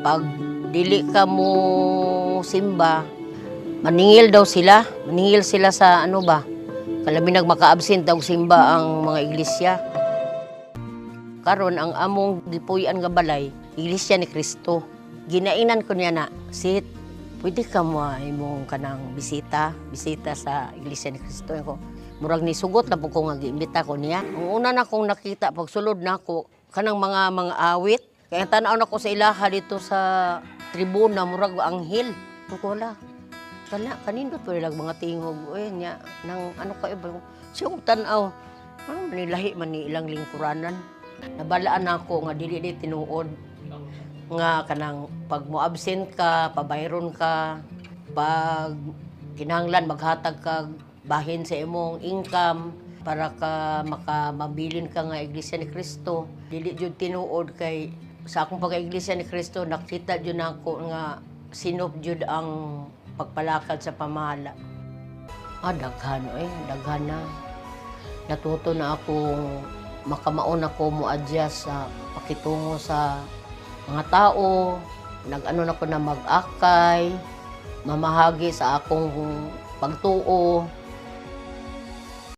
pag dili ka mo simba, maningil daw sila. Maningil sila sa ano ba? Kalabi nagmaka-absent daw simba ang mga iglesia. Karon ang among gipuy-an nga balay, Iglesia ni Cristo. Ginainan ko niya na, sit, pwede ka mo imong kanang bisita sa Iglesia ni Cristo. Ako, murag ni sugot na po ko nga giimbita ko niya. Ang una na kong nakita pag sulod na ako, kanang mga awit. Kaya tanaw na ko sa ilaha dito sa tribuna, murag anghel. Ako wala. Kanindot po nilang mga tingog. Niya, nang ano ka iba. Siya kong tanaw. Manilahi man ni ilang lingkuranan. Nabalaan ako nga dili tinuod nga kanang pag mo absent ka, pabayron ka, pag kinahanglan maghatag ka bahin sa imong income para ka mabilin ka nga Iglesia ni Cristo. Dili jud tinuod kay sa akong pag-Iglesia ni Cristo nakita jud nako nga sinop jud ang pagpalakad sa pamahala. Daghan na. Natuto na akong makamaon ako mo-adjust sa pakitungo sa mga tao, nag-ano na ko na mag-akay, mamahagi sa akong pagtuo,